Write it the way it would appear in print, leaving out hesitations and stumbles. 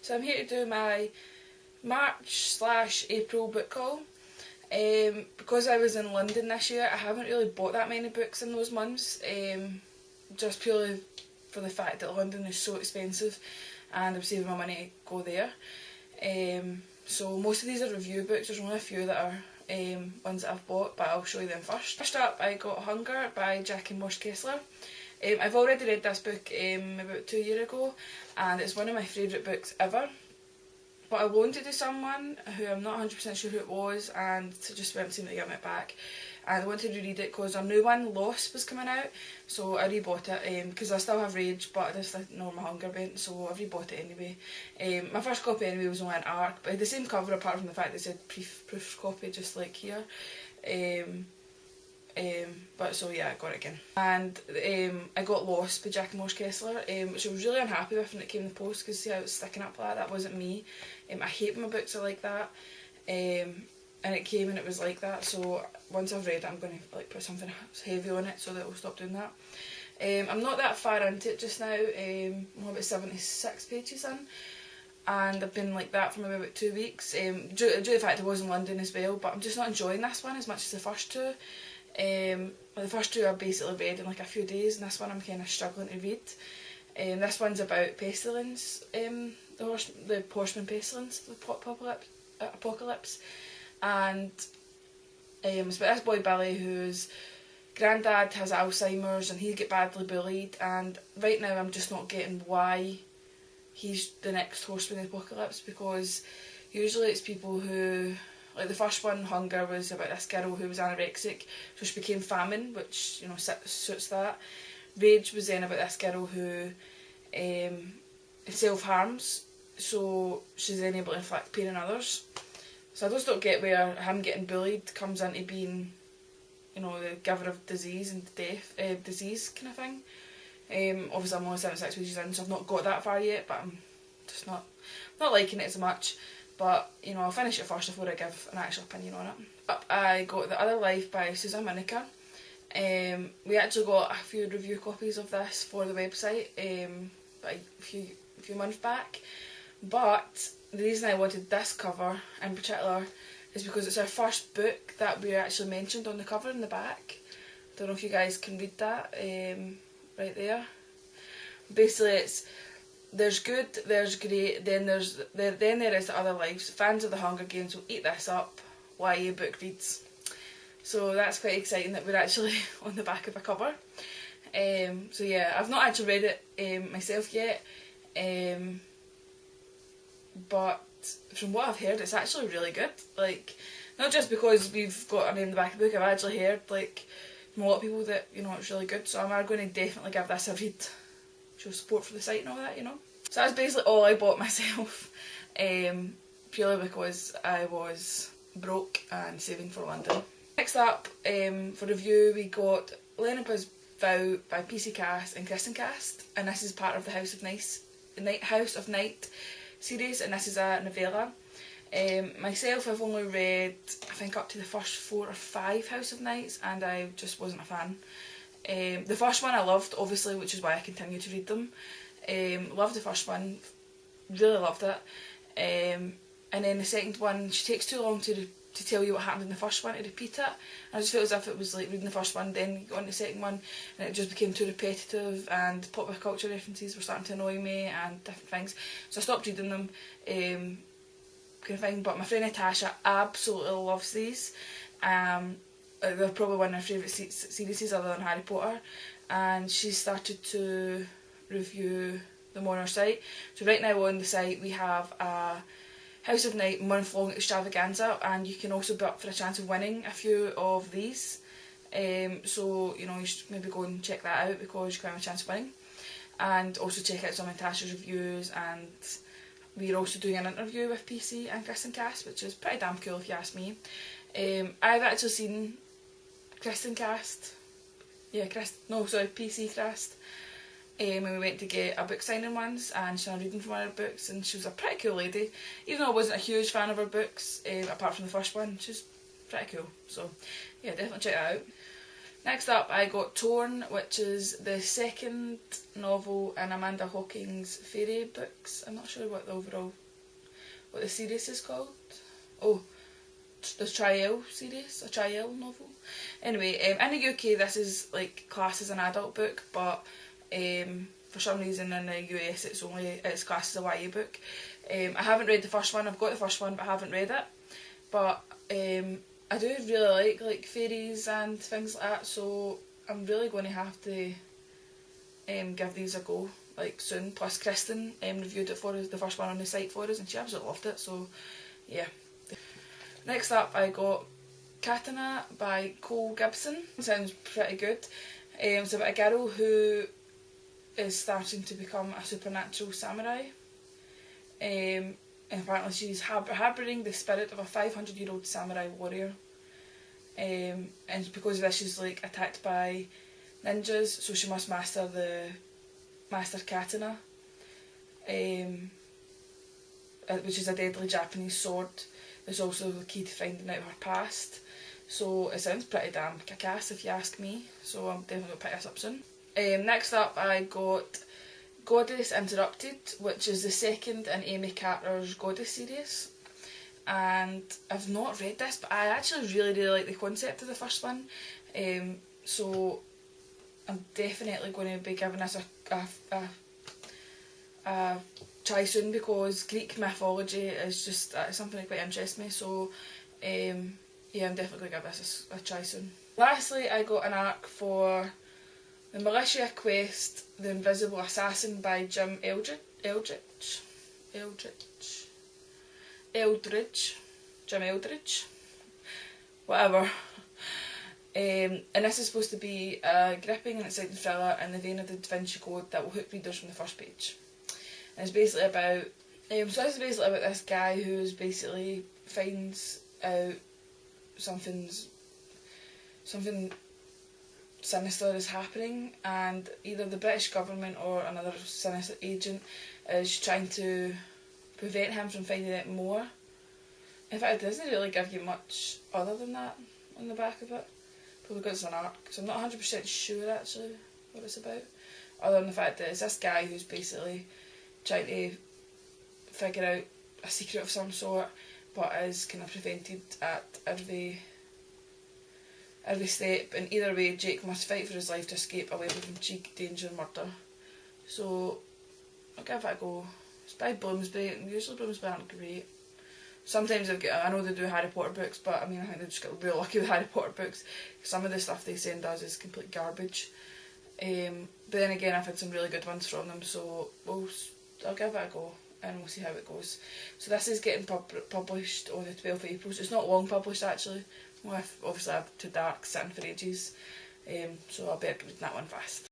So I'm here to do my March/April book haul. Because I was in London this year, I haven't really bought that many books in those months, just purely for the fact that London is so expensive and I'm saving my money to go there. So most of these are review books. There's only a few that are ones that I've bought, but I'll show you them first. First up, I got Hunger by Jackie Morse-Kessler. I've already read this book about 2 years ago, and it's one of my favourite books ever. But I loaned it to someone who I'm not 100% sure who it was, and it just went to get it back. And I wanted to read it because a new one, Lost, was coming out, so I rebought it because I still have Rage, but I just know my hunger bent, so I rebought it anyway. My first copy anyway was only an ARC, but it had the same cover apart from the fact that it said proof copy just like here. But so yeah, I got it again. And I got Lost by Jackie Morse-Kessler, which I was really unhappy with when it came in the post, because see how it's sticking up like that? That wasn't me. I hate when my books are like that. And it came and it was like that, so once I've read it I'm going to put something heavy on it so that it will stop doing that. I'm not that far into it just now. I'm about 76 pages in, and I've been like that for maybe about 2 weeks, due to the fact I was in London as well, but I'm just not enjoying this one as much as the first two. The first two I basically read in like a few days, and this one I'm kind of struggling to read. This one's about pestilence, the Horseman pestilence, the apocalypse. And it's about this boy Billy whose granddad has Alzheimer's and he get badly bullied, and right now I'm just not getting why he's the next Horseman of the Apocalypse, because usually it's people who, like the first one, Hunger, was about this girl who was anorexic, so she became famine, which, you know, suits that. Rage was then about this girl who self-harms, so she's then able to inflict pain on others. So I just don't get where him getting bullied comes into being, you know, the giver of disease and death, disease kind of thing. Obviously I'm only 76 pages in, so I've not got that far yet, but I'm just not liking it as much. But, you know, I'll finish it first before I give an actual opinion on it. Up I got The Other Life by Susan Miniker. We actually got a few review copies of this for the website a few months back, but the reason I wanted this cover in particular is because it's our first book that we actually mentioned on the cover in the back. I don't know if you guys can read that right there. Basically it's there's good, there's great, then there is The Other Lives. Fans of the Hunger Games will eat this up. YA book reads. So that's quite exciting that we're actually on the back of a cover. So yeah, I've not actually read it myself yet. But from what I've heard, it's actually really good. Like, not just because we've got a name in the back of the book, I've actually heard, like, from a lot of people that, you know, it's really good. So I'm going to definitely give this a read. Show support for the site and all that, you know. So that's basically all I bought myself. Purely because I was broke and saving for London. Next up, for review, we got Lenapa's Vow by PC Cast and Kristen Cast. And this is part of the House of Night series, and this is a novella. Myself, I've only read I think up to the first 4 or 5 House of Nights, and I just wasn't a fan. The first one I loved, obviously, which is why I continue to read them. Loved the first one, really loved it. And then the second one, she takes too long to tell you what happened in the first one, to repeat it. I just felt as if it was like reading the first one, then you go on to the second one, and it just became too repetitive, and popular culture references were starting to annoy me, and different things. So I stopped reading them, kind of thing. But my friend Natasha absolutely loves these. They're probably one of her favourite series other than Harry Potter, and she started to review them on our site. So right now on the site we have a House of Night month-long extravaganza, and you can also be up for a chance of winning a few of these. So, you know, you should maybe go and check that out because you can have a chance of winning. And also check out some of Natasha's reviews, and we're also doing an interview with PC and Kristen Cast, which is pretty damn cool if you ask me. I've actually seen Kristen Cast, PC Cast, when we went to get a book signing once, and she was reading from one of her books, and she was a pretty cool lady. Even though I wasn't a huge fan of her books, apart from the first one, she was pretty cool. So yeah, definitely check that out. Next up I got Torn, which is the second novel in Amanda Hawking's fairy books. I'm not sure what the series is called. Oh, the Triel series, a Triel novel. Anyway, in the UK this is like classed as an adult book, but for some reason in the US it's classed as a YA book. I haven't read the first one. I've got the first one but I haven't read it. But I do really like fairies and things like that, so I'm really going to have to give these a go like soon. Plus Kristen reviewed it for us, the first one on the site for us, and she absolutely loved it, so yeah. Next up I got Katana by Cole Gibson. Sounds pretty good. It's about a girl who is starting to become a supernatural samurai. And apparently she's harbouring the spirit of a 500-year-old samurai warrior. And because of this she's like attacked by ninjas, so she must master katana, which is a deadly Japanese sword. It's also the key to finding out her past. So it sounds pretty damn kick-ass if you ask me, so I'm definitely going to pick this up soon. Next up I got Goddess Interrupted, which is the second in Amy Carter's Goddess series. And I've not read this, but I actually really like the concept of the first one. So I'm definitely going to be giving this a try soon, because Greek mythology is just something that quite interests me. So yeah, I'm definitely going to give this a try soon. Lastly, I got an arc for The Militia Quest, The Invisible Assassin by Jim Eldridge. Jim Eldridge, whatever. And this is supposed to be a gripping and exciting thriller in the vein of the Da Vinci Code that will hook readers from the first page. And it's basically about, this guy who basically finds out something sinister is happening, and either the British government or another sinister agent is trying to prevent him from finding out more. In fact, it doesn't really give you much other than that on the back of it. Probably because it's an arc, so I'm not 100% sure actually what it's about, other than the fact that it's this guy who's basically trying to figure out a secret of some sort, but is kind of prevented at every step, and either way Jake must fight for his life to escape away from cheek, danger and murder. So I'll give it a go. It's by Bloomsbury, and usually Bloomsbury aren't great. Sometimes I know they do Harry Potter books, but I mean I think they just got real lucky with Harry Potter books. Some of the stuff they send us is complete garbage. But then again I've had some really good ones from them, so I'll give it a go and we'll see how it goes. So this is getting published on the 12th of April, so it's not long published actually. Well, obviously I have Too Dark sitting for ages, so I'll better be reading that one fast.